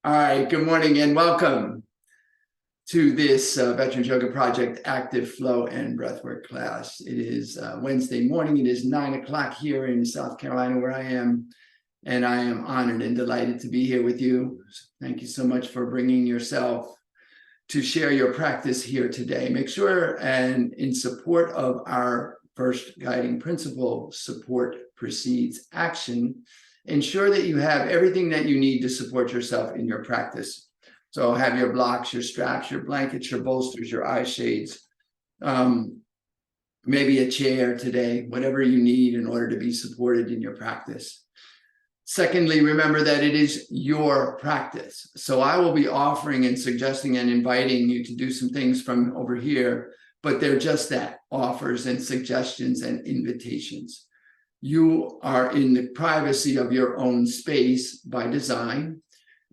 All right, good morning and welcome to this Veterans Yoga Project Active Flow and Breathwork class. It is Wednesday morning. It is 9 o'clock here in South Carolina where I am, and I am honored and delighted to be here with you. Thank you so much for bringing yourself to share your practice here today. Make sure, and in support of our first guiding principle, support precedes action, ensure that you have everything that you need to support yourself in your practice. So have your blocks, your straps, your blankets, your bolsters, your eye shades, maybe a chair today, whatever you need in order to be supported in your practice. Secondly, remember that it is your practice. So I will be offering and suggesting and inviting you to do some things from over here, but they're just that, offers and suggestions and invitations. You are in the privacy of your own space by design,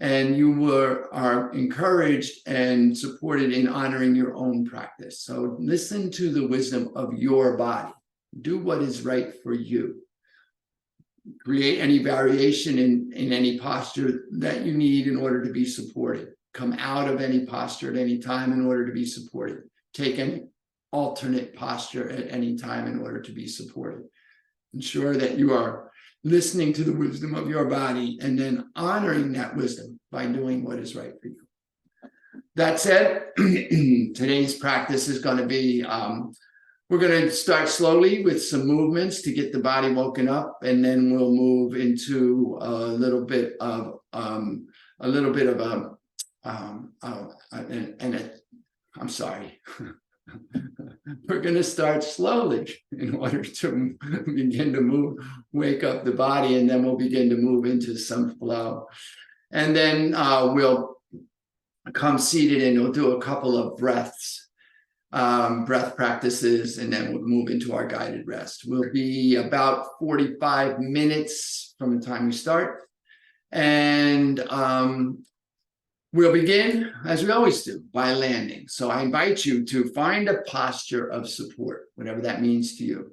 and you are encouraged and supported in honoring your own practice. So listen to the wisdom of your body. Do what is right for you. Create any variation in any posture that you need in order to be supported. Come out of any posture at any time in order to be supported. Take any alternate posture at any time in order to be supported. Ensure that you are listening to the wisdom of your body and then honoring that wisdom by doing what is right for you. That said, today's practice is going to be, we're going to start slowly with some movements to get the body woken up, and then we'll move into a little bit of I'm sorry. We're going to start slowly in order to begin to wake up the body, and then we'll begin to move into some flow. And then we'll come seated and we'll do a couple of breath practices, and then we'll move into our guided rest. We'll be about 45 minutes from the time we start. And we'll begin, as we always do, by landing. So I invite you to find a posture of support, whatever that means to you.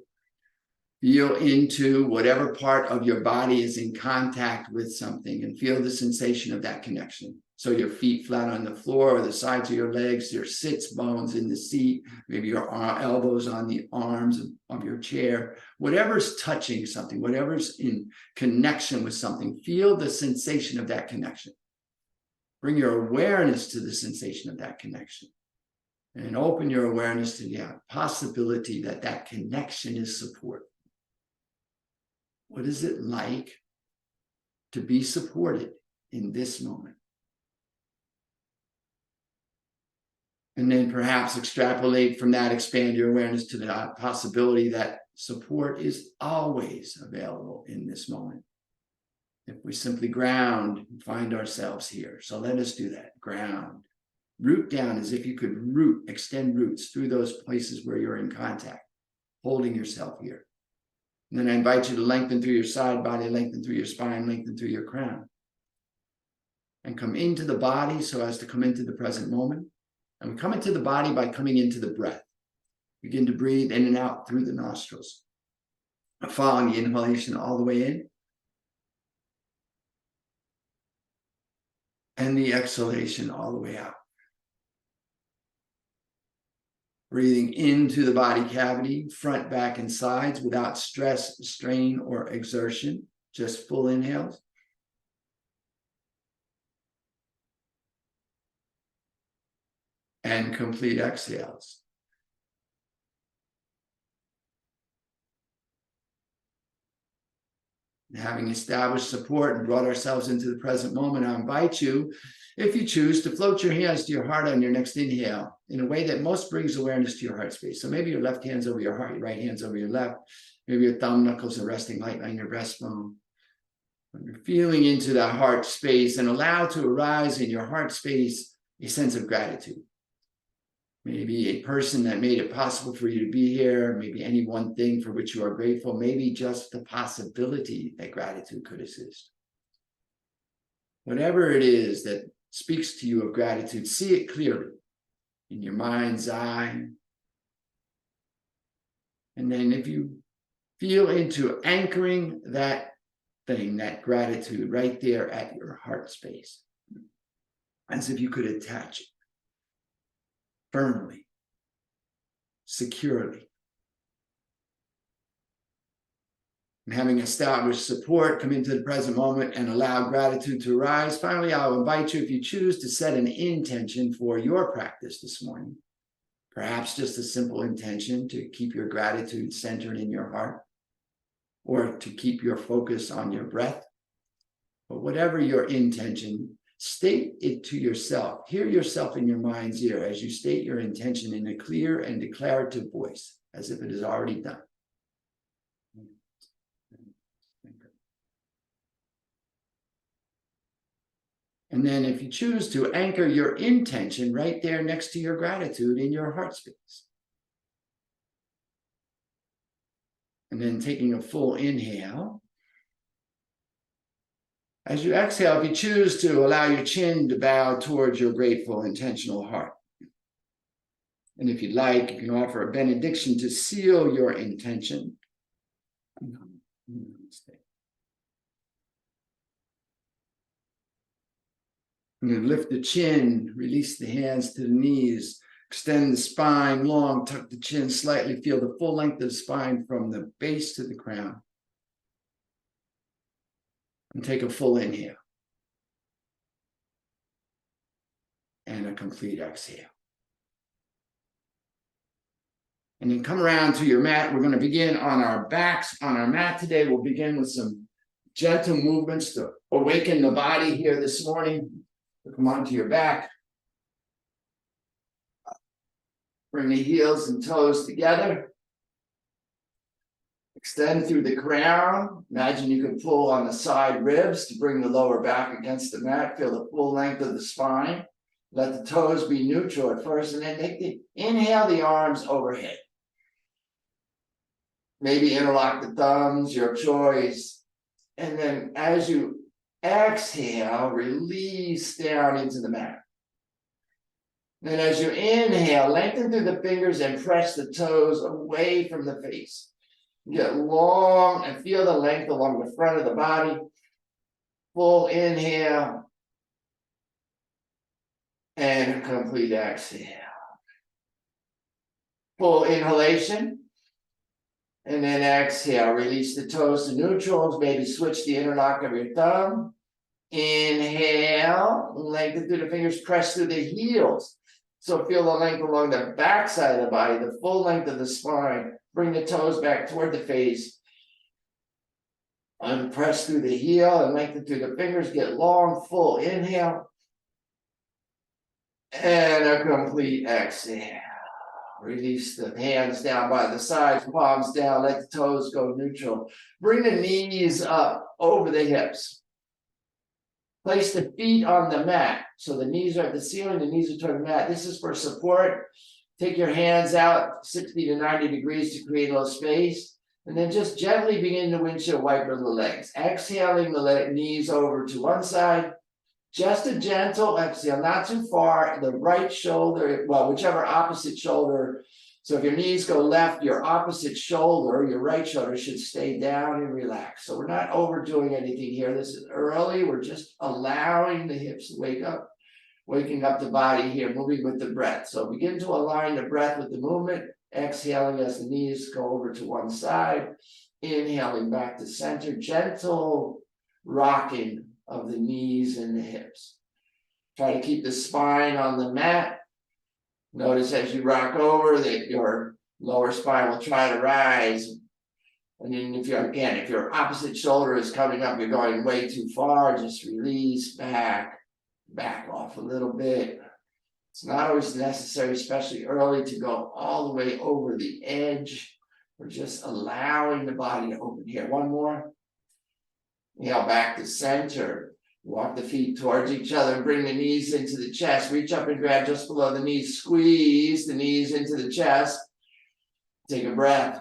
Feel into whatever part of your body is in contact with something and feel the sensation of that connection. So your feet flat on the floor or the sides of your legs, your sits bones in the seat, maybe your elbows on the arms of your chair, whatever's touching something, whatever's in connection with something, feel the sensation of that connection. Bring your awareness to the sensation of that connection and open your awareness to the possibility that that connection is support. What is it like to be supported in this moment? And then perhaps extrapolate from that, expand your awareness to the possibility that support is always available in this moment. If we simply ground and find ourselves here. So let us do that. Ground. Root down as if you could extend roots through those places where you're in contact, holding yourself here. And then I invite you to lengthen through your side body, lengthen through your spine, lengthen through your crown. And come into the body so as to come into the present moment. And we come into the body by coming into the breath. Begin to breathe in and out through the nostrils. Following the inhalation all the way in. And the exhalation all the way out. Breathing into the body cavity, front, back, and sides without stress, strain, or exertion. Just full inhales. And complete exhales. Having established support and brought ourselves into the present moment, I invite you, if you choose, to float your hands to your heart on your next inhale in a way that most brings awareness to your heart space. So maybe your left hand's over your heart, your right hand's over your left. Maybe your thumb knuckles are resting lightly on your breastbone. When you're feeling into that heart space, and allow to arise in your heart space a sense of gratitude. Maybe a person that made it possible for you to be here, maybe any one thing for which you are grateful, maybe just the possibility that gratitude could exist. Whatever it is that speaks to you of gratitude, see it clearly in your mind's eye. And then if you feel into anchoring that thing, that gratitude right there at your heart space. as if you could attach it firmly, securely. And having established support, come into the present moment and allow gratitude to arise. Finally, I'll invite you, if you choose, to set an intention for your practice this morning. Perhaps just a simple intention to keep your gratitude centered in your heart, or to keep your focus on your breath. But whatever your intention, state it to yourself. Hear yourself in your mind's ear as you state your intention in a clear and declarative voice, as if it is already done. And then if you choose to, anchor your intention right there next to your gratitude in your heart space. And then taking a full inhale. As you exhale, if you choose to, allow your chin to bow towards your grateful, intentional heart. And if you'd like, you can offer a benediction to seal your intention. You lift the chin, release the hands to the knees, extend the spine long, tuck the chin slightly, feel the full length of the spine from the base to the crown. And take a full inhale. And a complete exhale. And then come around to your mat. We're going to begin on our backs on our mat today. We'll begin with some gentle movements to awaken the body here this morning. Come onto your back. Bring the heels and toes together. Extend through the crown. Imagine you can pull on the side ribs to bring the lower back against the mat. Feel the full length of the spine. Let the toes be neutral at first, and then inhale the arms overhead. Maybe interlock the thumbs, your choice. And then as you exhale, release down into the mat. Then as you inhale, lengthen through the fingers and press the toes away from the face. Get long and feel the length along the front of the body. Full inhale. And a complete exhale. Full inhalation. And then exhale, release the toes to neutrals, maybe switch the interlock of your thumb. Inhale, lengthen through the fingers, press through the heels. So feel the length along the back side of the body, the full length of the spine. Bring the toes back toward the face. And press through the heel and lengthen through the fingers, get long, full inhale. And a complete exhale. Release the hands down by the sides, palms down, let the toes go neutral. Bring the knees up over the hips. Place the feet on the mat. So the knees are at the ceiling, the knees are toward the mat. This is for support. Take your hands out 60 to 90 degrees to create a little space. And then just gently begin to windshield wiper the legs. Exhaling the knees over to one side. Just a gentle exhale, not too far. The right shoulder, well, whichever opposite shoulder. So if your knees go left, your opposite shoulder, your right shoulder should stay down and relax. So we're not overdoing anything here. This is early. We're just allowing the hips to wake up, waking up the body here, moving with the breath. So begin to align the breath with the movement, exhaling as the knees go over to one side, inhaling back to center, gentle rocking of the knees and the hips. Try to keep the spine on the mat. Notice as you rock over that your lower spine will try to rise. And then if your opposite shoulder is coming up, you're going way too far, just release back off a little bit. It's not always necessary, especially early, to go all the way over the edge. We're just allowing the body to open here. One more. Inhale back to center. Walk the feet towards each other. Bring the knees into the chest. Reach up and grab just below the knees. Squeeze the knees into the chest. Take a breath.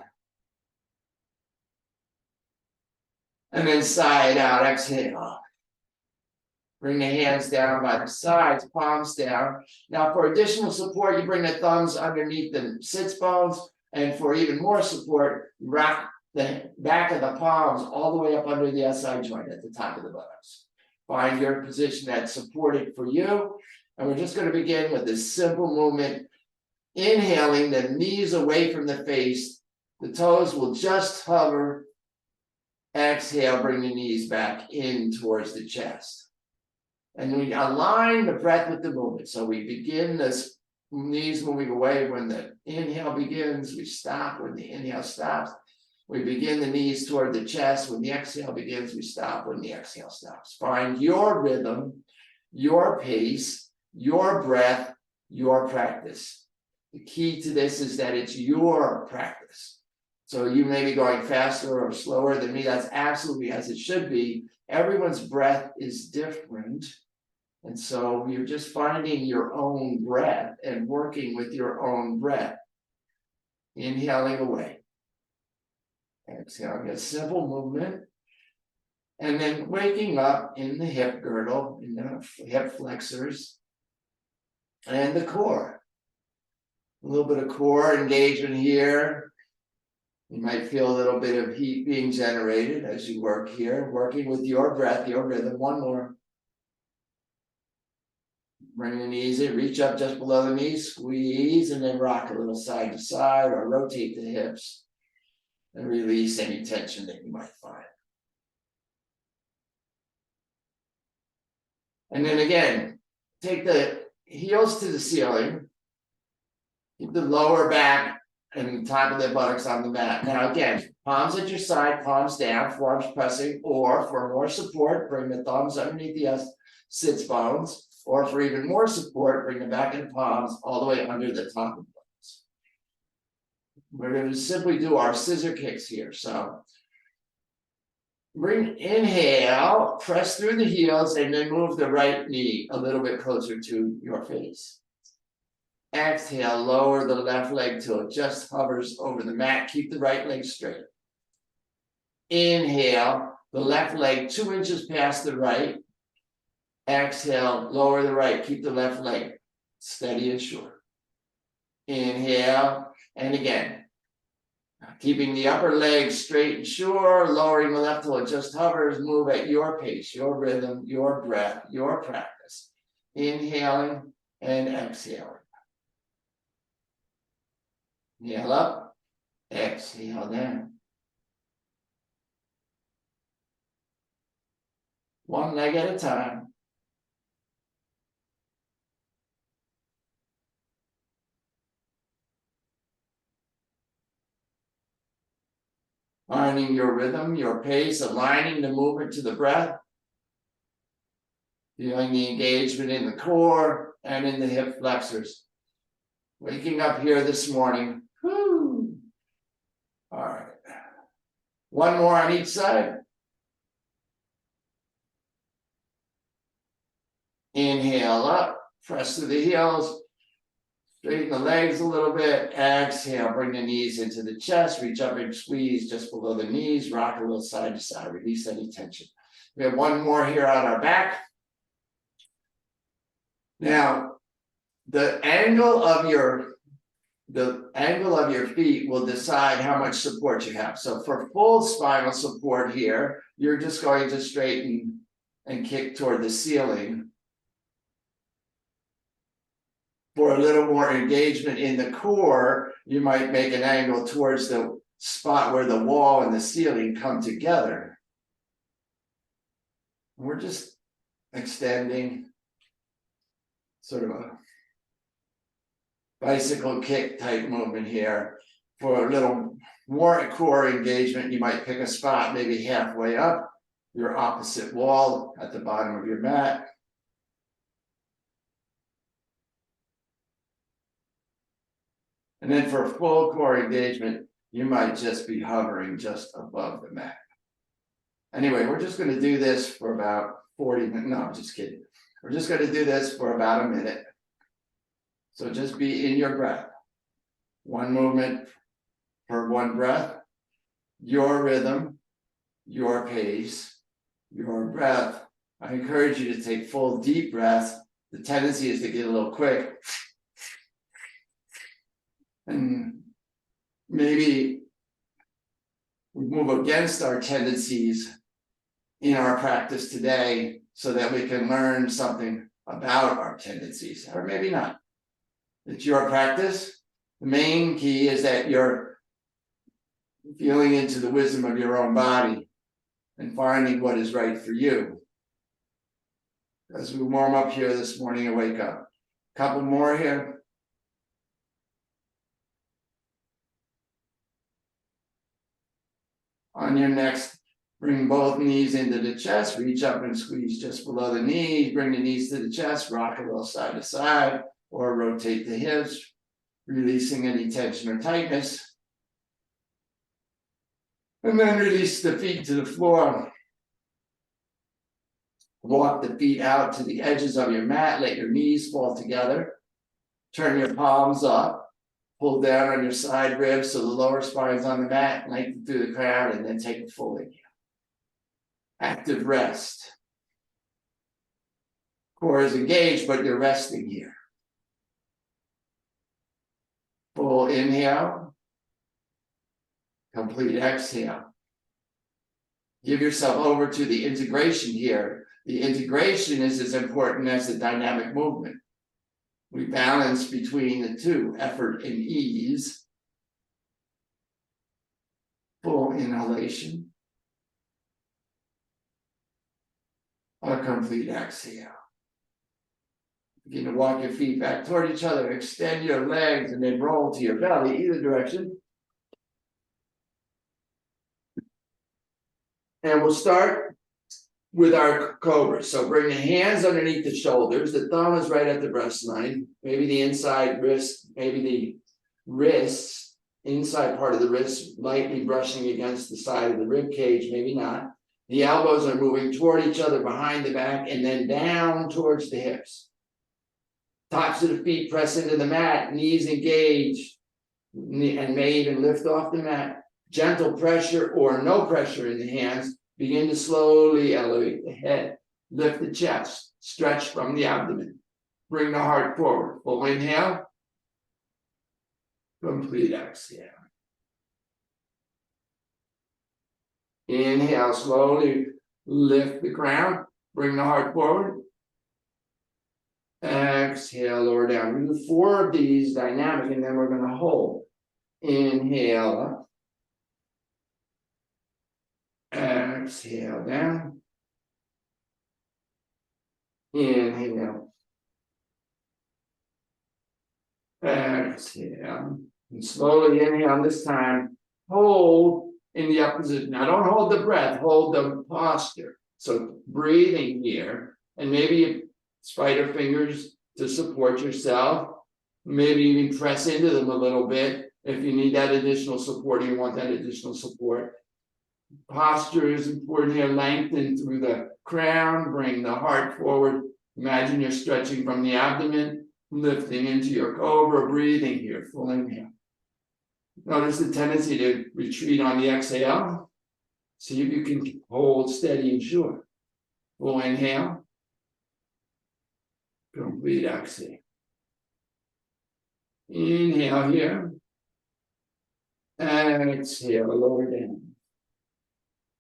And then sigh it out. Exhale. Bring the hands down by the sides, palms down. Now for additional support, you bring the thumbs underneath the sits bones. And for even more support, rock the back of the palms all the way up under the SI joint at the top of the buttocks. Find your position that's supported for you. And we're just going to begin with this simple movement. Inhaling, the knees away from the face. The toes will just hover. Exhale, bring the knees back in towards the chest. And we align the breath with the movement. So we begin this knees moving away when the inhale begins. We stop when the inhale stops. We begin the knees toward the chest. When the exhale begins, we stop when the exhale stops. Find your rhythm, your pace, your breath, your practice. The key to this is that it's your practice. So you may be going faster or slower than me. That's absolutely as it should be. Everyone's breath is different. And so you're just finding your own breath and working with your own breath. Inhaling away. Exhaling, a simple movement. And then waking up in the hip girdle, in the hip flexors, and the core. A little bit of core engagement here. You might feel a little bit of heat being generated as you work here, working with your breath, your rhythm. One more. Bring the knees in, reach up just below the knees, squeeze, and then rock a little side to side or rotate the hips and release any tension that you might find. And then again, take the heels to the ceiling, keep the lower back and the top of the buttocks on the mat. Now again, palms at your side, palms down, forearms pressing, or for more support, bring the thumbs underneath the sits bones, or for even more support, bring the back of the palms all the way under the top of the bones. We're going to simply do our scissor kicks here. So inhale, press through the heels, and then move the right knee a little bit closer to your face. Exhale, lower the left leg till it just hovers over the mat. Keep the right leg straight. Inhale, the left leg 2 inches past the right. Exhale, lower the right. Keep the left leg steady and sure. Inhale, and again. Keeping the upper leg straight and sure, lowering the left till it just hovers. Move at your pace, your rhythm, your breath, your practice. Inhaling and exhaling. Inhale up, exhale down. One leg at a time. Finding your rhythm, your pace, aligning the movement to the breath. Feeling the engagement in the core and in the hip flexors. Waking up here this morning. Woo. All right. One more on each side. Inhale up, press to the heels. Straighten the legs a little bit. Exhale, bring the knees into the chest. Reach up and squeeze just below the knees. Rock a little side to side. Release any tension. We have one more here on our back. Now, the angle of your feet will decide how much support you have. So for full spinal support here, you're just going to straighten and kick toward the ceiling. For a little more engagement in the core, you might make an angle towards the spot where the wall and the ceiling come together. We're just extending sort of a bicycle kick type movement here. For a little more core engagement, you might pick a spot maybe halfway up your opposite wall at the bottom of your mat. And then for full core engagement, you might just be hovering just above the mat. Anyway, we're just going to do this for about 40 minutes. No, I'm just kidding. We're just going to do this for about a minute. So just be in your breath. One movement per one breath. Your rhythm, your pace, your breath. I encourage you to take full deep breaths. The tendency is to get a little quick. And maybe we move against our tendencies in our practice today so that we can learn something about our tendencies, or maybe not. It's your practice. The main key is that you're feeling into the wisdom of your own body and finding what is right for you. As we warm up here this morning and wake up. Couple more here. On your next, bring both knees into the chest, reach up and squeeze just below the knees, bring the knees to the chest, rock a little side to side, or rotate the hips, releasing any tension or tightness. And then release the feet to the floor. Walk the feet out to the edges of your mat, let your knees fall together. Turn your palms up, pull down on your side ribs so the lower spine's on the mat, lengthen through the crown, and then take a full inhale. Active rest. Core is engaged, but you're resting here. Full inhale. Complete exhale. Give yourself over to the integration here. The integration is as important as the dynamic movement. We balance between the two, effort and ease. Full inhalation. A complete exhale. Begin to walk your feet back toward each other, extend your legs, and then roll to your belly, either direction. And we'll start with our cobra. So bring the hands underneath the shoulders. The thumb is right at the breast line. Maybe the inside wrist, maybe the wrists, inside part of the wrist, lightly brushing against the side of the rib cage, maybe not. The elbows are moving toward each other behind the back and then down towards the hips. Tops of the feet press into the mat, knees engage, and may even lift off the mat. Gentle pressure or no pressure in the hands. Begin to slowly elevate the head. Lift the chest. Stretch from the abdomen. Bring the heart forward. Full inhale. Complete exhale. Inhale, slowly lift the crown. Bring the heart forward. Exhale, lower down. We do 4 of these dynamic, and then we're going to hold. Inhale up. Exhale down. Inhale. Exhale. And slowly inhale. This time, hold in the up position. Now, don't hold the breath, hold the posture. So, breathing here, and maybe spider fingers to support yourself. Maybe even press into them a little bit if you need that additional support, you want that additional support. Posture is important here. Lengthen through the crown. Bring the heart forward. Imagine you're stretching from the abdomen, lifting into your cobra, breathing here. Full inhale. Notice the tendency to retreat on the exhale. See if you can hold steady and sure. Full inhale. Complete exhale. Inhale here. Exhale, lower down.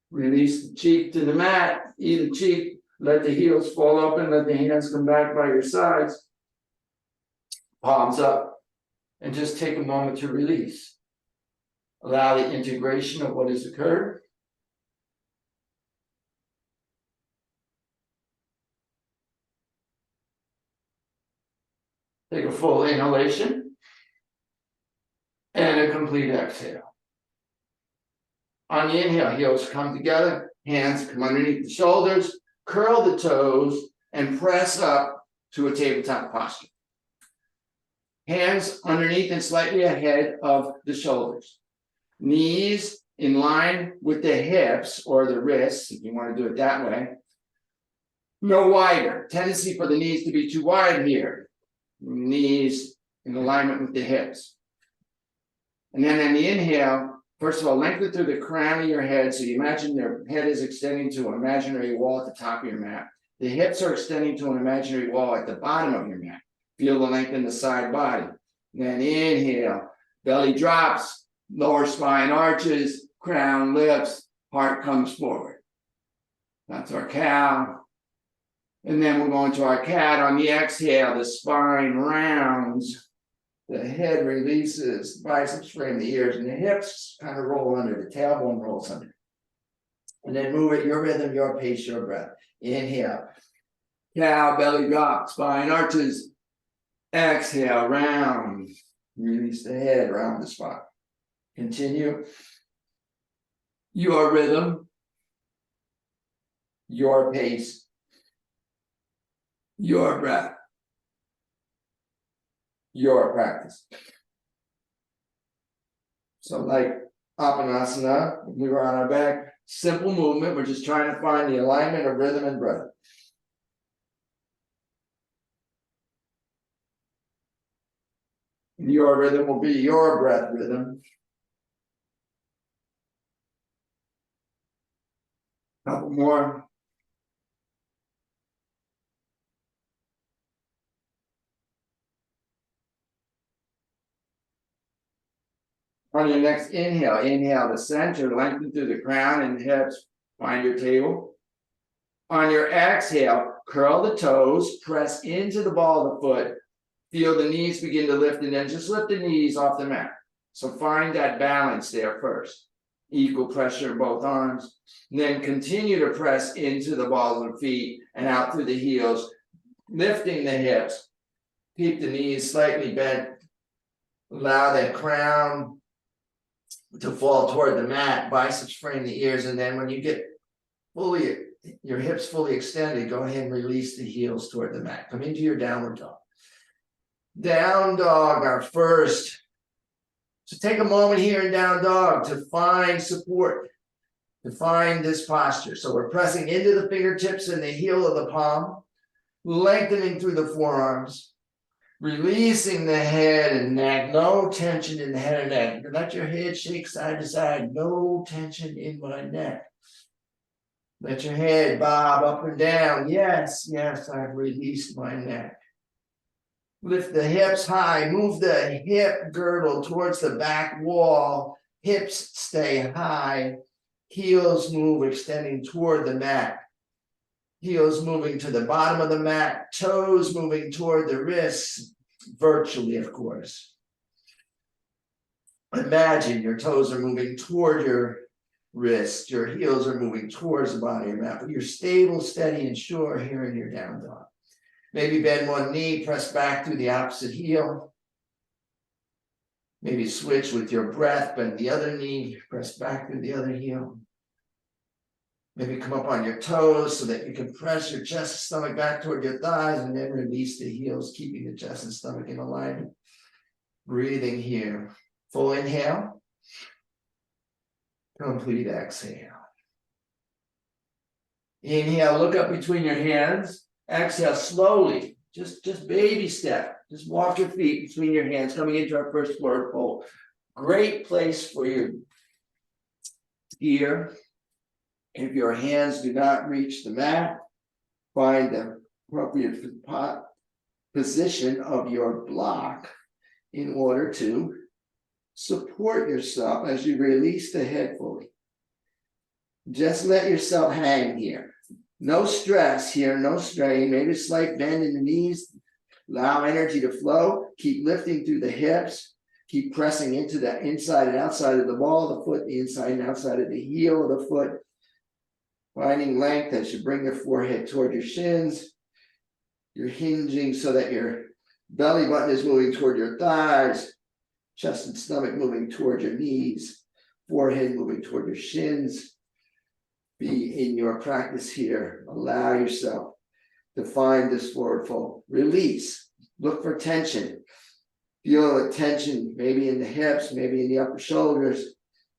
Release the cheek to the mat, either cheek, let the heels fall open, let the hands come back by your sides. Palms up, and just take a moment to release. Allow the integration of what has occurred. Take a full inhalation and a complete exhale. On the inhale, heels come together, hands come underneath the shoulders, curl the toes, and press up to a tabletop posture. Hands underneath and slightly ahead of the shoulders. Knees in line with the hips or the wrists, if you want to do it that way. No wider. Tendency for the knees to be too wide here. Knees in alignment with the hips. And then on the inhale, first of all, lengthen through the crown of your head. So you imagine your head is extending to an imaginary wall at the top of your mat. The hips are extending to an imaginary wall at the bottom of your mat. Feel the length in the side body. Then inhale, belly drops, lower spine arches, crown lifts, heart comes forward. That's our cow. And then we're going to our cat. On the exhale, the spine rounds, the head releases, the biceps frame the ears, and the hips kind of roll under, the tailbone rolls under. And then move at your rhythm, your pace, your breath. Inhale, cow, belly drop, spine arches. Exhale, round, release the head, round the spine. Continue. Your rhythm, your pace, your breath, your practice. So like Apanasana, we were on our back, simple movement. We're just trying to find the alignment of rhythm and breath. Your rhythm will be your breath rhythm. Couple more. On your next inhale, inhale the center, lengthen through the crown and hips, find your table. On your exhale, curl the toes, press into the ball of the foot, feel the knees begin to lift, and then just lift the knees off the mat. So find that balance there first. Equal pressure in both arms. And then continue to press into the balls of the feet and out through the heels, lifting the hips. Keep the knees slightly bent. Allow that crown to fall toward the mat, biceps frame the ears, and then when you get fully, your hips fully extended, go ahead and release the heels toward the mat. Come into your downward dog. Down dog, our first. So take a moment here in down dog to find support, to find this posture. So we're pressing into the fingertips and the heel of the palm, lengthening through the forearms. Releasing the head and neck, no tension in the head and neck. Let your head shake side to side, no tension in my neck. Let your head bob up and down. Yes, yes, I've released my neck. Lift the hips high, move the hip girdle towards the back wall. Hips stay high, heels move extending toward the mat. Heels moving to the bottom of the mat, toes moving toward the wrists, virtually, of course. Imagine your toes are moving toward your wrists, your heels are moving towards the bottom of your mat, but you're stable, steady, and sure here in your down dog. Maybe bend one knee, press back through the opposite heel. Maybe switch with your breath, bend the other knee, press back through the other heel. Maybe come up on your toes so that you can press your chest and stomach back toward your thighs and then release the heels, keeping the chest and stomach in alignment. Breathing here. Full inhale. Complete exhale. Inhale, look up between your hands. Exhale slowly. Just baby step. Just walk your feet between your hands, coming into our first forward fold. Great place for your ear. If your hands do not reach the mat, find the appropriate position of your block in order to support yourself as you release the head fully. Just let yourself hang here. No stress here, no strain, maybe a slight bend in the knees. Allow energy to flow. Keep lifting through the hips. Keep pressing into the inside and outside of the ball of the foot, the inside and outside of the heel of the foot. Finding length as you bring your forehead toward your shins. You're hinging so that your belly button is moving toward your thighs. Chest and stomach moving toward your knees. Forehead moving toward your shins. Be in your practice here. Allow yourself to find this forward fold. Release. Look for tension. Feel a tension maybe in the hips, maybe in the upper shoulders.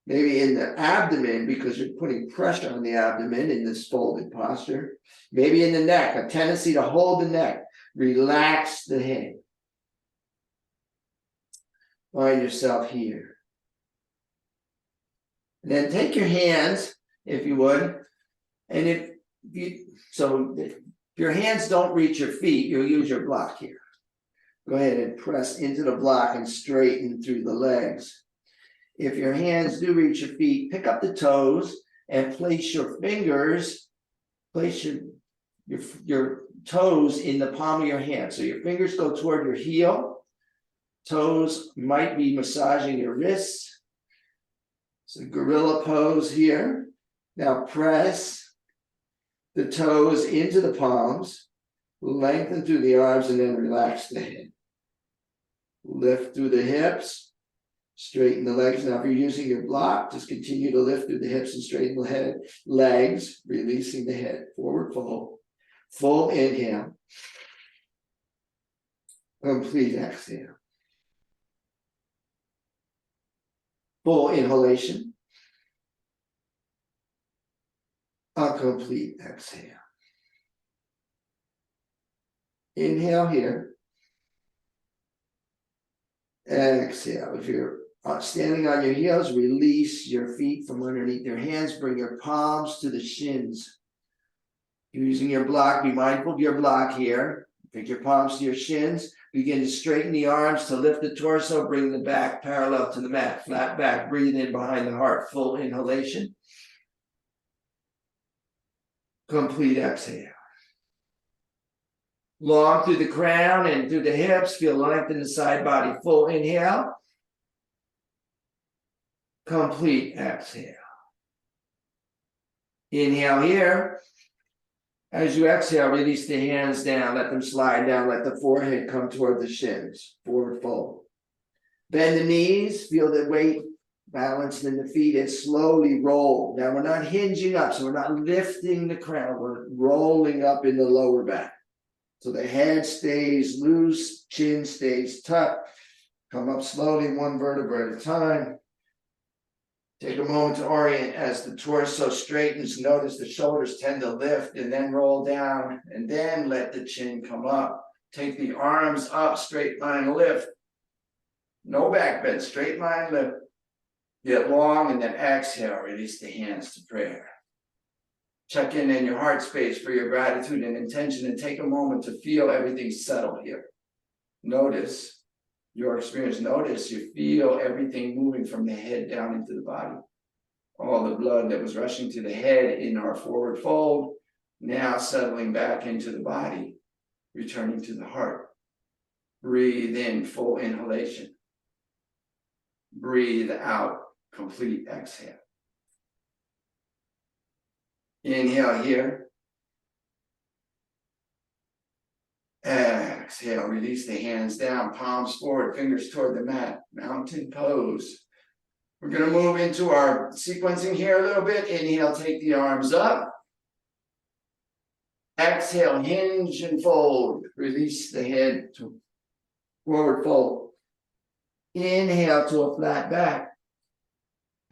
Maybe in the abdomen because you're putting pressure on the abdomen in this folded posture. Maybe in the neck, a tendency to hold the neck. Relax the head. Find yourself here. And then take your hands, if you would, and if your hands don't reach your feet, you'll use your block here. Go ahead and press into the block and straighten through the legs. If your hands do reach your feet, pick up the toes and place your fingers, place your your toes in the palm of your hand. So your fingers go toward your heel. Toes might be massaging your wrists. So gorilla pose here. Now press the toes into the palms, lengthen through the arms, and then relax the head. Lift through the hips, straighten the legs. Now, if you're using your block, just continue to lift through the hips and straighten the head, legs, releasing the head, forward fold, full inhale, complete exhale. Full inhalation, a complete exhale. Inhale here. Exhale. If you're standing on your heels, release your feet from underneath your hands. Bring your palms to the shins. You're using your block. Be mindful of your block here. Take your palms to your shins. Begin to straighten the arms to lift the torso. Bring the back parallel to the mat. Flat back. Breathe in behind the heart. Full inhalation. Complete exhale. Long through the crown and through the hips. Feel length in the side body. Full inhale. Complete exhale. Inhale here. As you exhale, release the hands down. Let them slide down. Let the forehead come toward the shins. Forward fold. Bend the knees. Feel the weight balanced in the feet and slowly roll. Now we're not hinging up, so we're not lifting the crown. We're rolling up in the lower back. So the head stays loose, chin stays tucked. Come up slowly, one vertebra at a time. Take a moment to orient as the torso straightens. Notice the shoulders tend to lift and then roll down, and then let the chin come up. Take the arms up, straight line lift. No back bend, straight line lift. Get long and then exhale, release the hands to prayer. Check in your heart space for your gratitude and intention, and take a moment to feel everything settle here. Notice your experience. Notice you feel everything moving from the head down into the body. All the blood that was rushing to the head in our forward fold, now settling back into the body, returning to the heart. Breathe in, full inhalation. Breathe out, complete exhale. Inhale here. Exhale, release the hands down, palms forward, fingers toward the mat, mountain pose. We're going to move into our sequencing here a little bit. Inhale, take the arms up. Exhale, hinge and fold. Release the head to forward fold. Inhale to a flat back.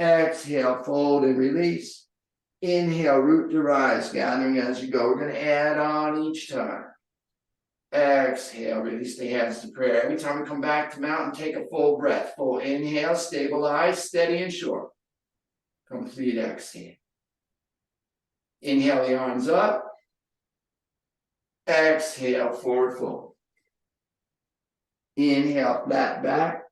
Exhale, fold and release. Inhale, root to rise, gathering as you go. We're going to add on each time. Exhale, release the hands to prayer. Every time we come back to mountain, take a full breath. Full inhale, stabilize, steady and sure. Complete exhale. Inhale the arms up. Exhale, forward fold. Inhale, flat back.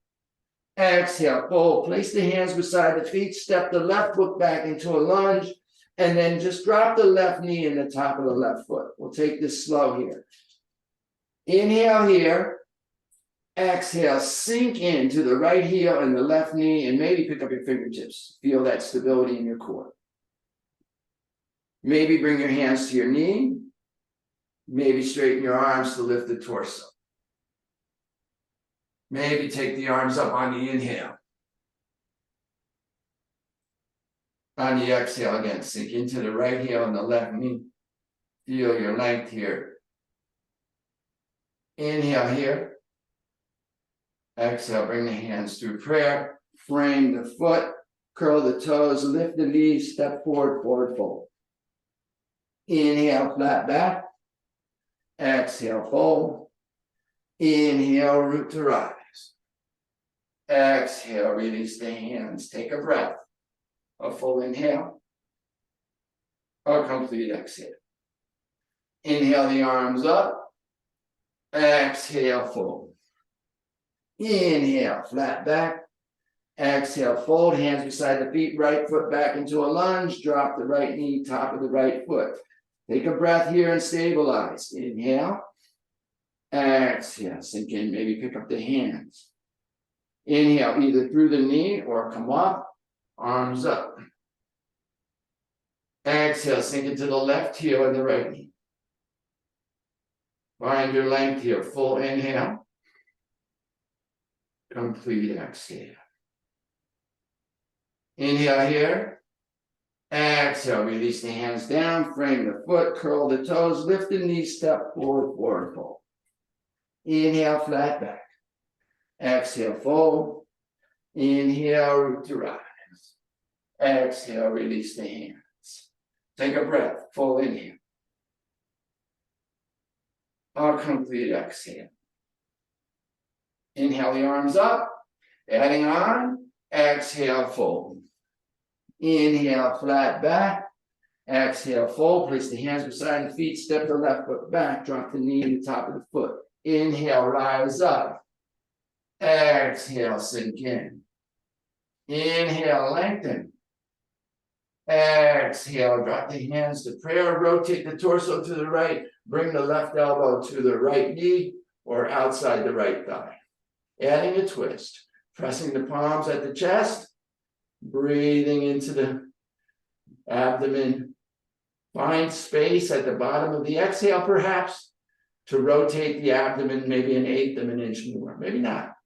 Exhale, fold. Place the hands beside the feet. Step the left foot back into a lunge. And then just drop the left knee in the top of the left foot. We'll take this slow here. Inhale here. Exhale, sink into the right heel and the left knee, and maybe pick up your fingertips. Feel that stability in your core. Maybe bring your hands to your knee. Maybe straighten your arms to lift the torso. Maybe take the arms up on the inhale. On the exhale again, sink into the right heel and the left knee. Feel your length here. Inhale here. Exhale, bring the hands through prayer. Frame the foot, curl the toes, lift the knees, step forward, forward fold. Inhale, flat back. Exhale, fold. Inhale, root to rise. Exhale, release the hands. Take a breath. A full inhale. A complete exhale. Inhale the arms up. Exhale, fold. Inhale, flat back. Exhale, fold. Hands beside the feet. Right foot back into a lunge. Drop the right knee, top of the right foot. Take a breath here and stabilize. Inhale. Exhale, sink in, maybe pick up the hands. Inhale, either through the knee or come up, arms up. Exhale, sink into the left heel and the right knee. Find your length here, full inhale. Complete exhale. Inhale here. Exhale, release the hands down, frame the foot, curl the toes, lift the knees, step forward, forward fold. Inhale, flat back. Exhale, fold. Inhale, root to rise. Exhale, release the hands. Take a breath, full inhale. Or complete exhale. Inhale the arms up, adding on, exhale, fold. Inhale, flat back. Exhale, fold. Place the hands beside the feet, step the left foot back, drop the knee to the top of the foot. Inhale, rise up. Exhale, sink in. Inhale, lengthen. Exhale, drop the hands to prayer, rotate the torso to the right, bring the left elbow to the right knee or outside the right thigh. Adding a twist, pressing the palms at the chest, breathing into the abdomen. Find space at the bottom of the exhale, perhaps, to rotate the abdomen maybe 1/8 of an inch more, maybe not.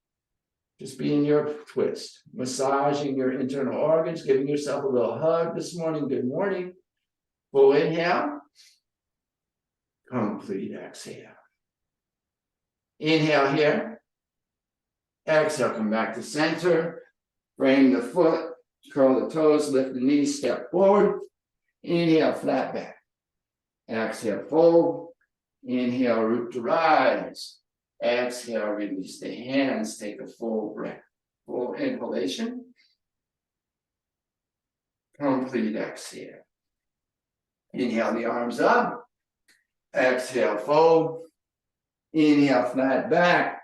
Just be in your twist, massaging your internal organs, giving yourself a little hug this morning. Good morning. Full inhale. Complete exhale. Inhale here. Exhale, come back to center. Frame the foot, curl the toes, lift the knees, step forward. Inhale, flat back. Exhale, fold. Inhale, root to rise. Exhale, release the hands. Take a full breath. Full inhalation. Complete exhale. Inhale the arms up. Exhale, fold. Inhale, flat back.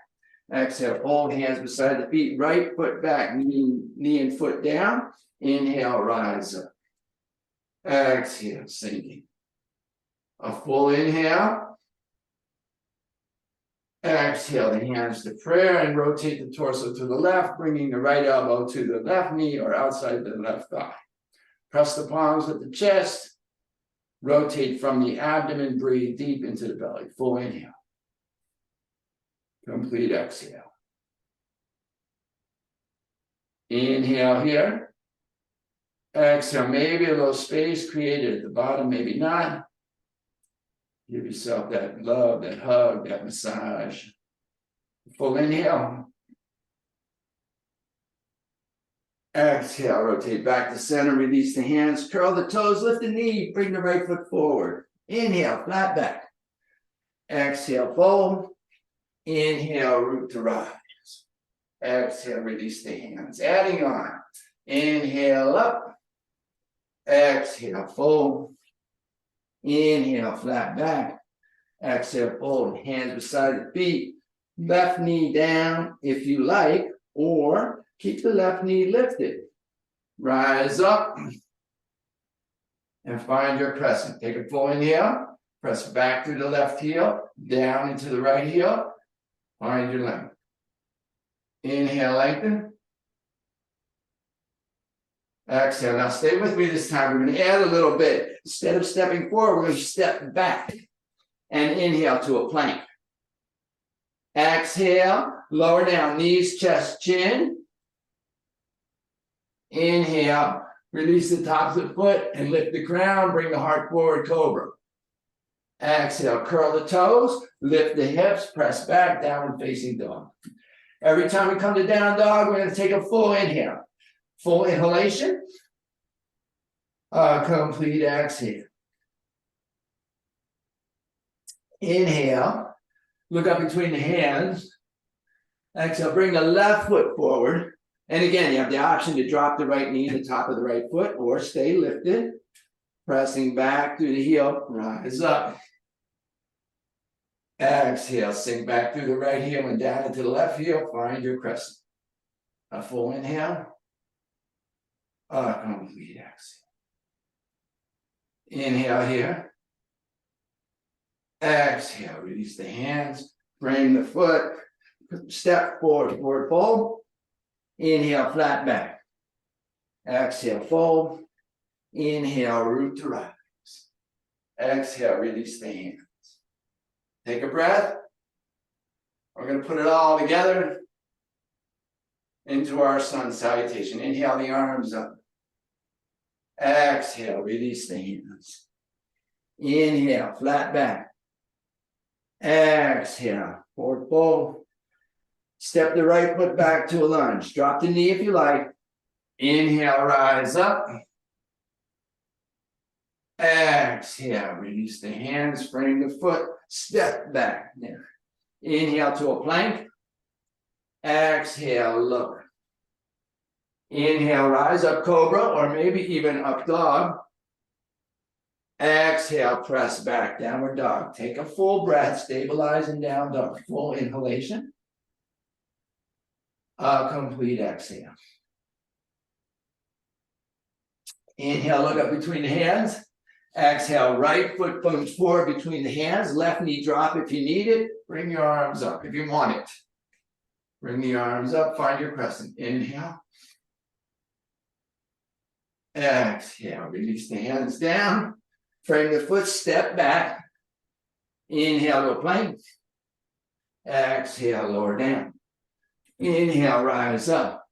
Exhale, fold, hands beside the feet. Right foot back, knee and foot down. Inhale, rise up. Exhale, sinking. A full inhale. Exhale the hands to prayer and rotate the torso to the left, bringing the right elbow to the left knee or outside the left thigh. Press the palms at the chest. Rotate from the abdomen, breathe deep into the belly. Full inhale. Complete exhale. Inhale here. Exhale, maybe a little space created at the bottom, maybe not. Give yourself that love, that hug, that massage. Full inhale. Exhale, rotate back to center, release the hands, curl the toes, lift the knee, bring the right foot forward. Inhale, flat back. Exhale, fold. Inhale, root to rise. Exhale, release the hands. Adding on. Inhale up. Exhale, fold. Inhale, flat back. Exhale, fold. Hands beside the feet. Left knee down if you like, or keep the left knee lifted. Rise up and find your crescent. Take a full inhale. Press back through the left heel, down into the right heel. Find your length. Inhale, lengthen. Exhale. Now stay with me this time. We're going to add a little bit. Instead of stepping forward, we're going to step back and inhale to a plank. Exhale, lower down, knees, chest, chin. Inhale, release the tops of the foot and lift the crown, bring the heart forward, cobra. Exhale, curl the toes, lift the hips, press back, downward facing dog. Every time we come to down dog, we're going to take a full inhale. Full inhalation. Complete exhale. Inhale. Look up between the hands. Exhale, bring the left foot forward. And again, you have the option to drop the right knee to the top of the right foot or stay lifted. Pressing back through the heel, rise up. Exhale, sink back through the right heel and down into the left heel. Find your crescent. A full inhale. A complete exhale. Inhale here. Exhale, release the hands, frame the foot, step forward, forward fold. Inhale, flat back. Exhale, fold. Inhale, root to rise. Exhale, release the hands. Take a breath. We're going to put it all together into our sun salutation. Inhale the arms up. Exhale, release the hands. Inhale, flat back. Exhale, forward fold. Step the right foot back to a lunge. Drop the knee if you like. Inhale, rise up. Exhale, release the hands, frame the foot, step back. Inhale to a plank. Exhale, lower. Inhale, rise up, cobra, or maybe even up dog. Exhale, press back, downward dog. Take a full breath, stabilize in down dog. Full inhalation. A complete exhale. Inhale, look up between the hands. Exhale, right foot comes forward between the hands. Left knee drop if you need it. Bring your arms up if you want it. Bring the arms up, find your crescent. Inhale. Exhale, release the hands down. Frame the foot, step back. Inhale to a plank. Exhale, lower down. Inhale, rise up.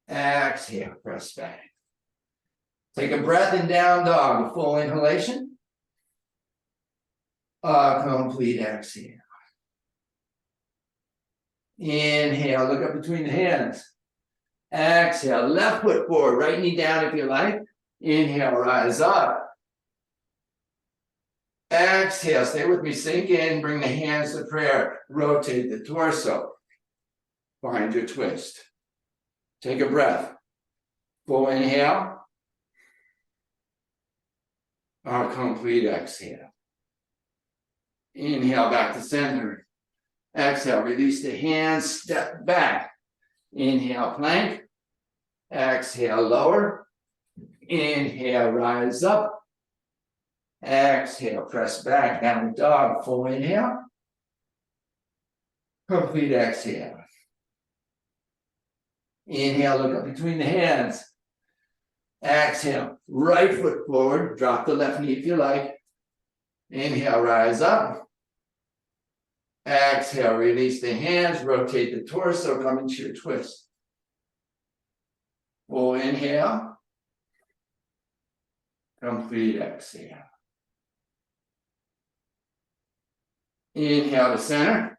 Exhale, press back. Take a breath in down dog, a full inhalation. A complete exhale. Inhale, look up between the hands. Exhale, left foot forward, right knee down if you like. Inhale, rise up. Exhale, stay with me, sink in, bring the hands to prayer. Rotate the torso. Find your twist. Take a breath. Full inhale. A complete exhale. Inhale back to center. Exhale, release the hands, step back. Inhale, plank. Exhale, lower. Inhale, rise up. Exhale, press back, downward dog, full inhale. Complete exhale. Inhale, look up between the hands. Exhale, right foot forward, drop the left knee if you like. Inhale, rise up. Exhale, release the hands, rotate the torso, come into your twist. Full inhale. Complete exhale. Inhale to center.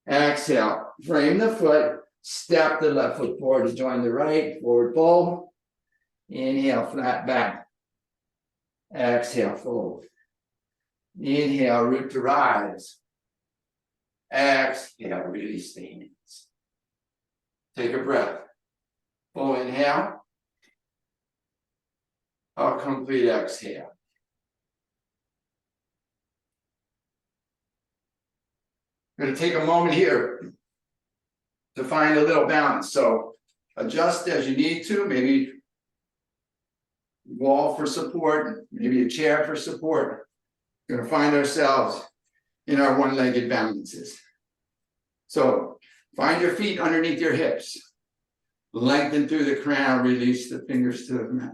Exhale, frame the foot, step the left foot forward to join the right, forward fold. Inhale, flat back. Exhale, fold. Inhale, root to rise. Exhale, release the hands. Take a breath. Full inhale. A complete exhale. I'm going to take a moment here to find a little balance. So adjust as you need to, maybe wall for support, maybe a chair for support. We're going to find ourselves in our one-legged balances. So find your feet underneath your hips. Lengthen through the crown, release the fingers to the mat.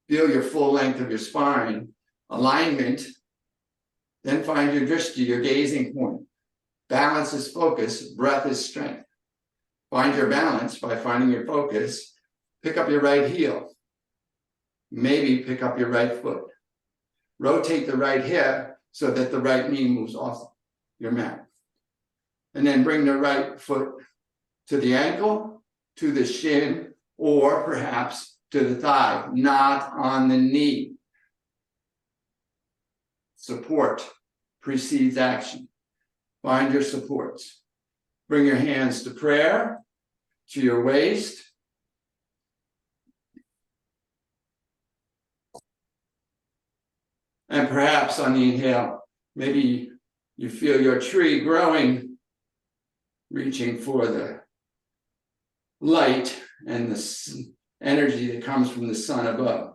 Feel your full length of your spine, alignment. Then find your drishti, your gazing point. Balance is focus, breath is strength. Find your balance by finding your focus. Pick up your right heel. Maybe pick up your right foot. Rotate the right hip so that the right knee moves off your mat. And then bring the right foot to the ankle, to the shin, or perhaps to the thigh, not on the knee. Support precedes action. Find your supports. Bring your hands to prayer, to your waist. And perhaps on the inhale, maybe you feel your tree growing, reaching for the light and the energy that comes from the sun above.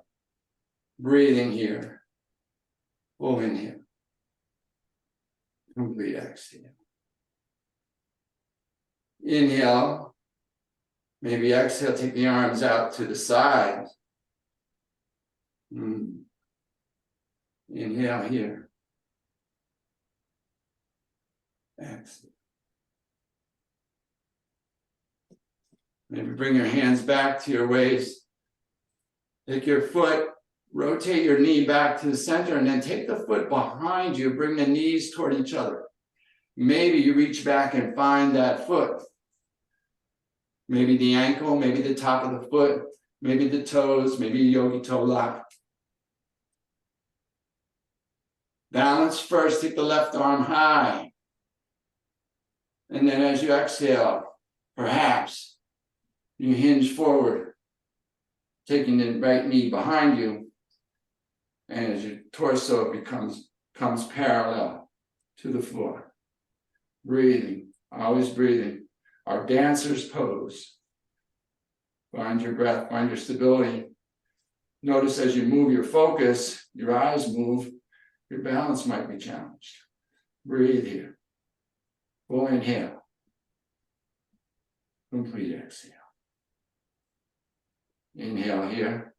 Breathing here. Full inhale. Complete exhale. Inhale. Maybe exhale, take the arms out to the side. Inhale here. Exhale. Maybe bring your hands back to your waist. Take your foot, rotate your knee back to the center, and then take the foot behind you. Bring the knees toward each other. Maybe you reach back and find that foot. Maybe the ankle, maybe the top of the foot, maybe the toes, maybe a yogi toe lock. Balance first, take the left arm high. And then as you exhale, perhaps you hinge forward, taking the right knee behind you. And as your torso comes parallel to the floor. Breathing, always breathing. Our dancer's pose. Find your breath, find your stability. Notice as you move your focus, your eyes move, your balance might be challenged. Breathe here. Full inhale. Complete exhale. Inhale here.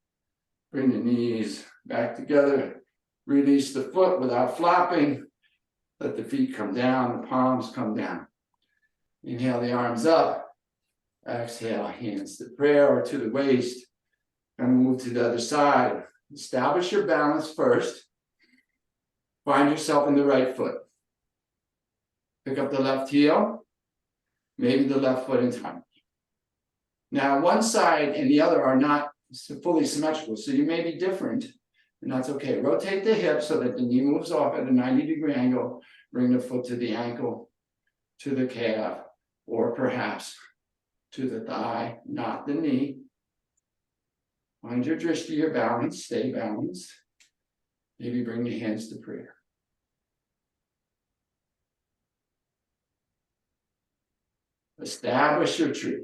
Bring the knees back together. Release the foot without flopping. Let the feet come down, the palms come down. Inhale the arms up. Exhale, hands to prayer or to the waist. And move to the other side. Establish your balance first. Find yourself in the right foot. Pick up the left heel. Maybe the left foot entirely. Now, one side and the other are not fully symmetrical, so you may be different, and that's okay. Rotate the hip so that the knee moves off at a 90-degree angle. Bring the foot to the ankle, to the calf, or perhaps to the thigh, not the knee. Find your drishti, your balance, stay balanced. Maybe bring your hands to prayer. Establish your tree.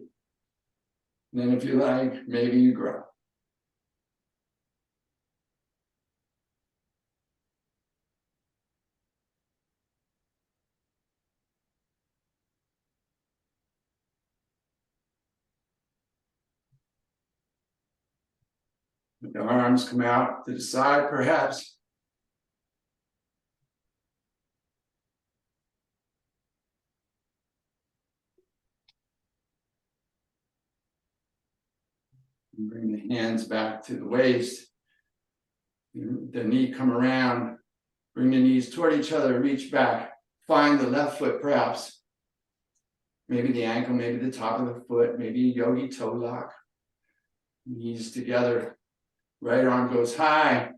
And then if you like, maybe you grow. The arms come out to the side, perhaps. And bring the hands back to the waist. The knee come around. Bring the knees toward each other, reach back. Find the left foot, perhaps. Maybe the ankle, maybe the top of the foot, maybe a yogi toe lock. Knees together. Right arm goes high.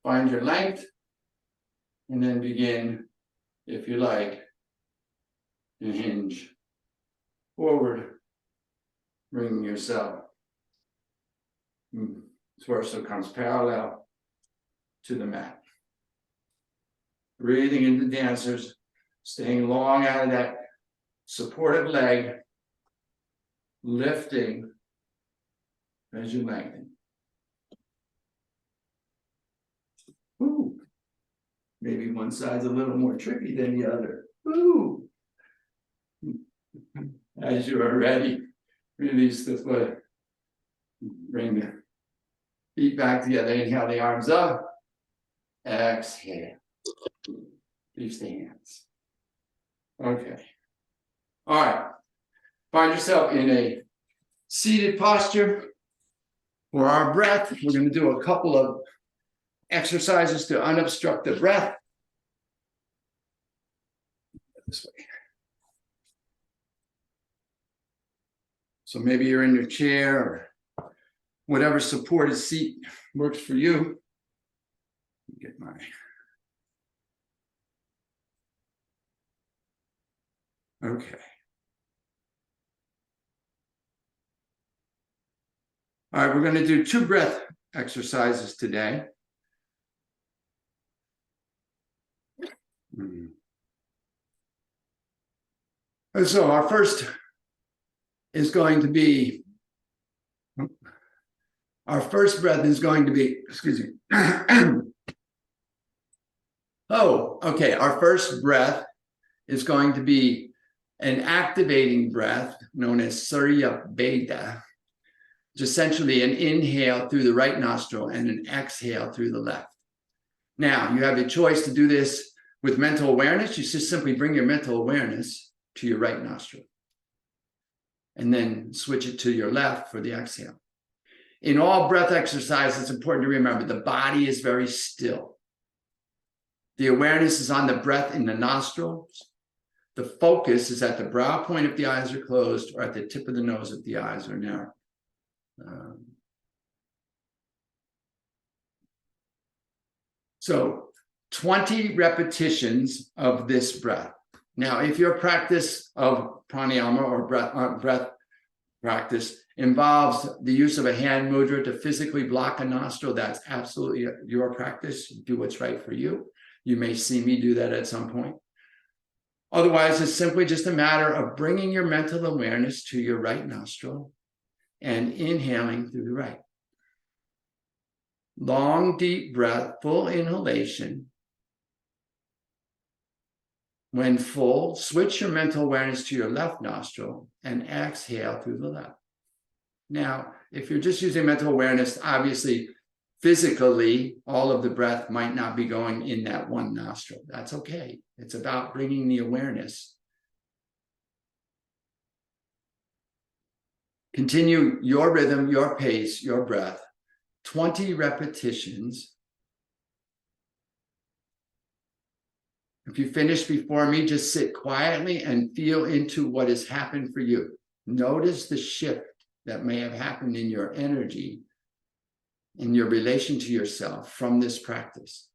Find your length. And then begin, if you like, to hinge forward, bringing yourself. Torso comes parallel to the mat. Breathing into dancers, staying long out of that supported leg, lifting as you lengthen. Ooh. Maybe one side's a little more tricky than the other. Ooh. As you are ready, release the foot. Bring the feet back together. Inhale the arms up. Exhale. Release the hands. Okay. All right. Find yourself in a seated posture. For our breath, we're going to do a couple of exercises to unobstruct the breath. This way. So maybe you're in your chair or whatever supported seat works for you. Get my. Okay. All right, we're going to do 2 breath exercises today. And so our first is going to be, our first breath is going to be, excuse me. Oh, okay. Our first breath is going to be an activating breath known as Surya Beta, which is essentially an inhale through the right nostril and an exhale through the left. Now, you have a choice to do this with mental awareness. You just simply bring your mental awareness to your right nostril and then switch it to your left for the exhale. In all breath exercise, it's important to remember the body is very still. The awareness is on the breath in the nostrils. The focus is at the brow point if the eyes are closed or at the tip of the nose if the eyes are narrow. So 20 repetitions of this breath. Now, if your practice of pranayama or breath practice involves the use of a hand mudra to physically block a nostril, that's absolutely your practice. Do what's right for you. You may see me do that at some point. Otherwise, it's simply just a matter of bringing your mental awareness to your right nostril and inhaling through the right. Long, deep breath, full inhalation. When full, switch your mental awareness to your left nostril and exhale through the left. Now, if you're just using mental awareness, obviously, physically, all of the breath might not be going in that one nostril. That's okay. It's about bringing the awareness. Continue your rhythm, your pace, your breath. 20 repetitions. If you finish before me, just sit quietly and feel into what has happened for you. Notice the shift that may have happened in your energy, in your relation to yourself from this practice.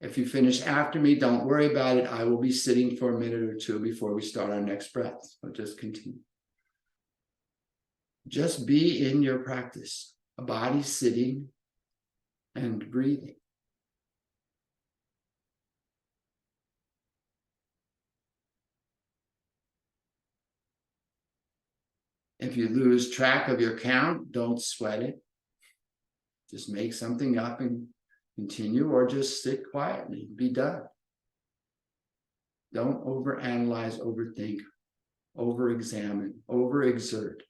If you finish after me, don't worry about it. I will be sitting for a minute or two before we start our next breath. So just continue. Just be in your practice, a body sitting and breathing. If you lose track of your count, don't sweat it. Just make something up and continue, or just sit quietly, be done. Don't overanalyze, overthink, overexamine, overexert.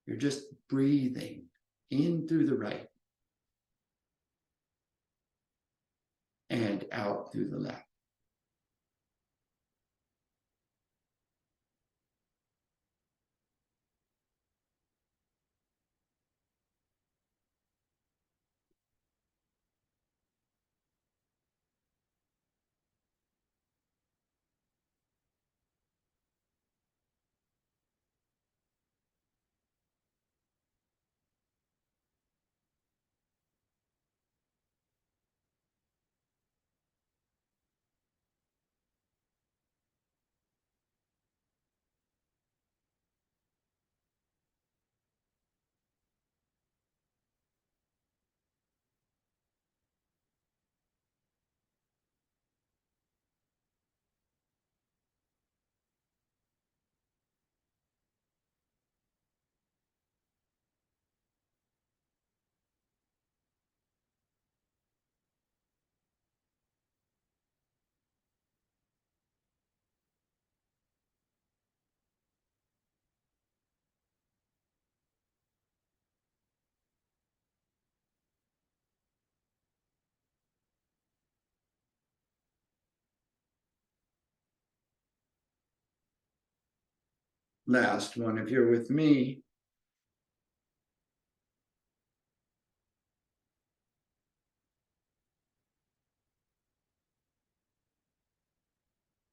You're just breathing in through the right and out through the left. Last one, if you're with me.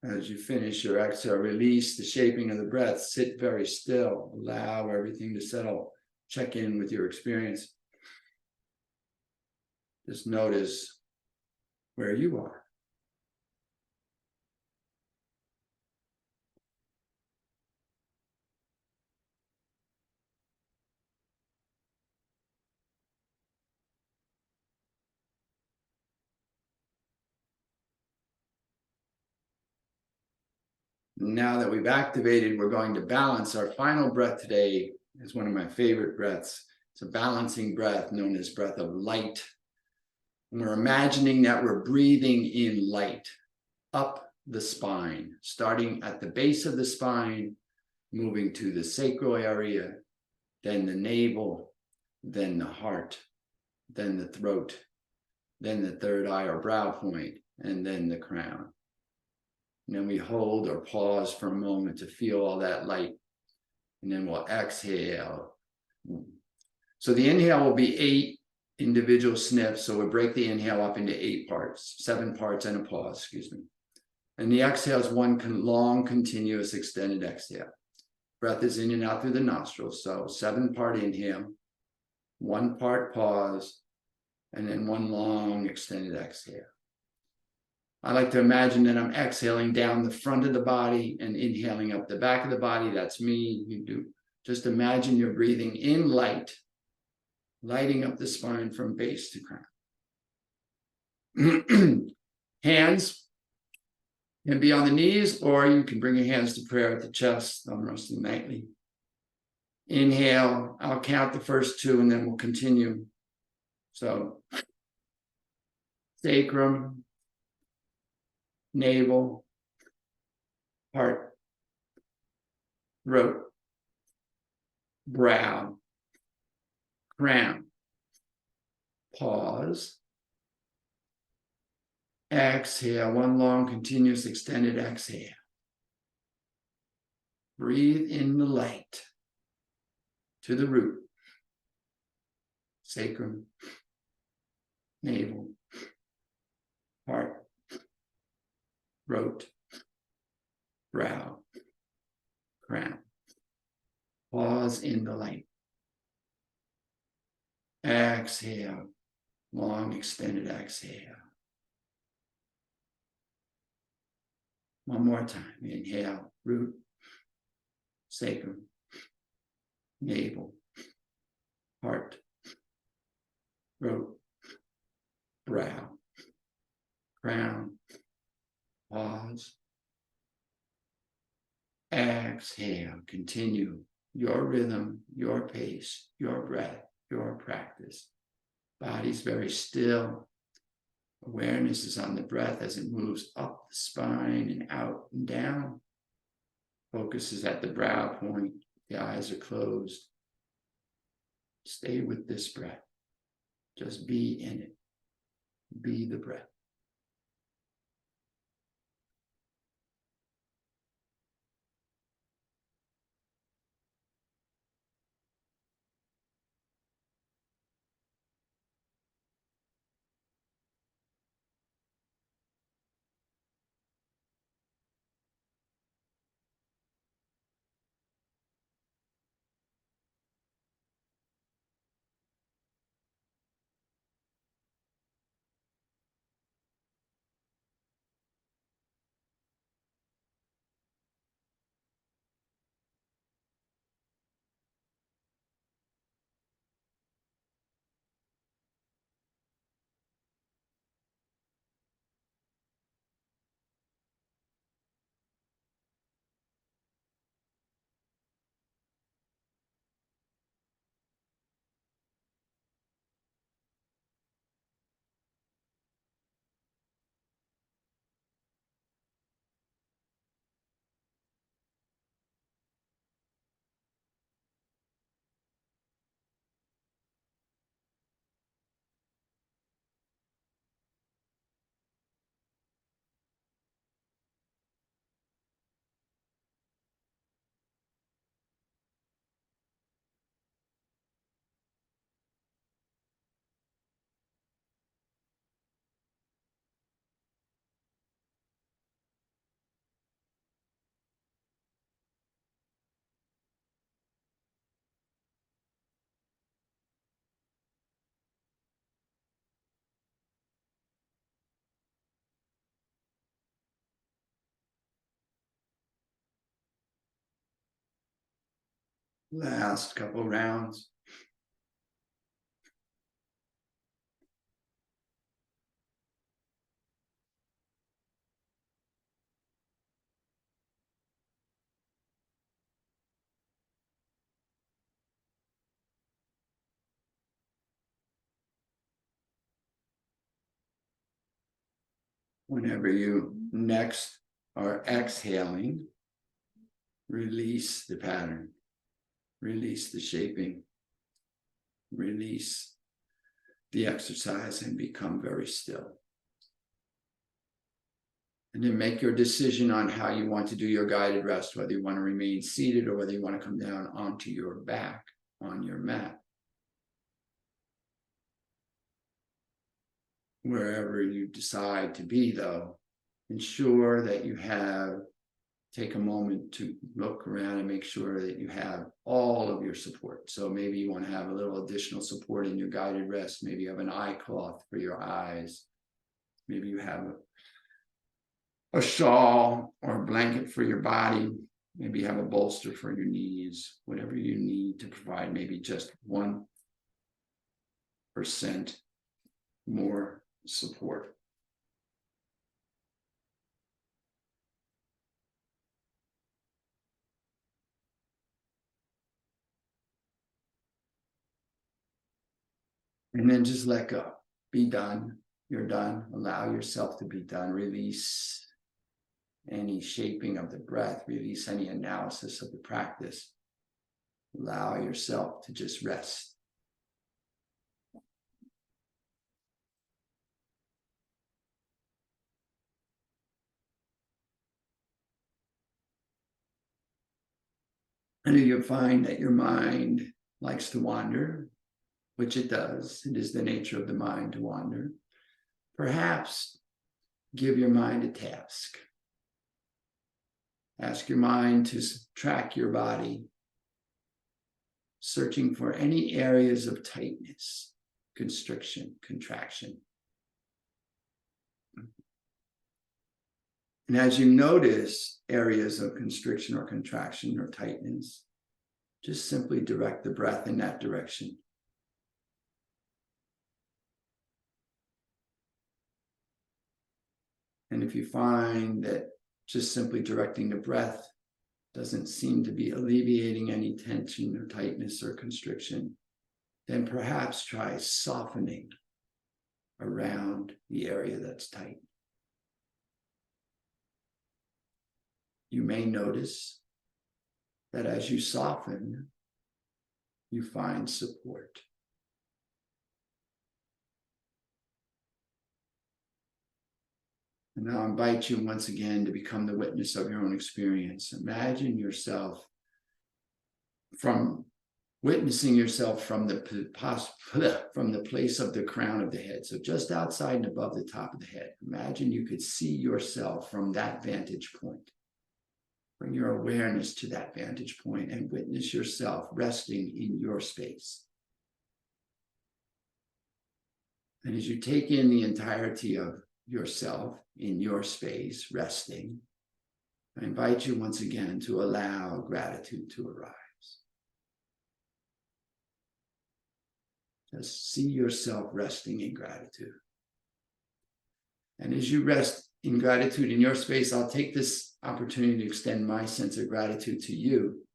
As you finish your exhale, release the shaping of the breath. Sit very still. Allow everything to settle. Check in with your experience. Just notice where you are. Now that we've activated, we're going to balance. Our final breath today is one of my favorite breaths. It's a balancing breath known as breath of light. And we're imagining that we're breathing in light, up the spine, starting at the base of the spine, moving to the sacral area, then the navel, then the heart, then the throat, then the third eye or brow point, and then the crown. And then we hold or pause for a moment to feel all that light. And then we'll exhale. So the inhale will be 8 individual sniffs. So we'll break the inhale up into 8 parts, 7 parts and a pause, excuse me. And the exhale is one long, continuous, extended exhale. Breath is in and out through the nostrils. So 7-part inhale, 1 part pause, and then 1 long, extended exhale. I like to imagine that I'm exhaling down the front of the body and inhaling up the back of the body. That's me. You do. Just imagine you're breathing in light, lighting up the spine from base to crown. Hands can be on the knees, or you can bring your hands to prayer at the chest, thumb resting nightly. Inhale, I'll count the first 2 and then we'll continue. So, sacrum, navel, heart, throat, brow, crown. Pause. Exhale, 1 long, continuous, extended exhale. Breathe in the light to the root. Sacrum, navel, heart, throat, brow, crown. Pause in the light. Exhale, long extended exhale. One more time. Inhale, root, sacrum, navel, heart, throat, brow, crown. Pause. Exhale. Continue your rhythm, your pace, your breath, your practice. Body's very still. Awareness is on the breath as it moves up the spine and out and down. Focus is at the brow point. The eyes are closed. Stay with this breath. Just be in it. Be the breath. Last couple rounds. Whenever you next or exhaling, release the pattern, release the shaping, release the exercise, and become very still. And then make your decision on how you want to do your guided rest, whether you want to remain seated or whether you want to come down onto your back on your mat. Wherever you decide to be, though, ensure that you take a moment to look around and make sure that you have all of your support. So maybe you want to have a little additional support in your guided rest. Maybe you have an eye cloth for your eyes. Maybe you have a shawl or a blanket for your body. Maybe you have a bolster for your knees, whatever you need to provide maybe just 1% more support. And then just let go. Be done. You're done. Allow yourself to be done. Release any shaping of the breath. Release any analysis of the practice. Allow yourself to just rest. And you'll find that your mind likes to wander, which it does. It is the nature of the mind to wander. Perhaps give your mind a task. Ask your mind to track your body, searching for any areas of tightness, constriction, contraction. And as you notice areas of constriction or contraction or tightness, just simply direct the breath in that direction. And if you find that just simply directing the breath doesn't seem to be alleviating any tension or tightness or constriction, then perhaps try softening around the area that's tight. You may notice that as you soften, you find support. And now I invite you once again to become the witness of your own experience. Imagine yourself witnessing yourself from the place of the crown of the head. So just outside and above the top of the head. Imagine you could see yourself from that vantage point. Bring your awareness to that vantage point and witness yourself resting in your space. And as you take in the entirety of yourself in your space, resting, I invite you once again to allow gratitude to arise. Just see yourself resting in gratitude. And as you rest in gratitude in your space, I'll take this opportunity to extend my sense of gratitude to you.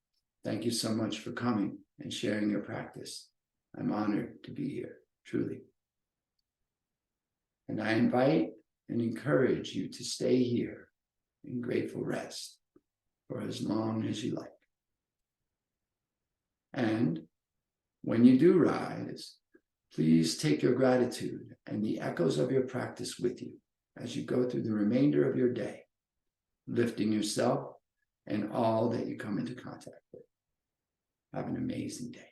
Thank you so much for coming and sharing your practice. I'm honored to be here, truly. And I invite and encourage you to stay here in grateful rest for as long as you like. And when you do rise, please take your gratitude and the echoes of your practice with you as you go through the remainder of your day, lifting yourself and all that you come into contact with. Have an amazing day.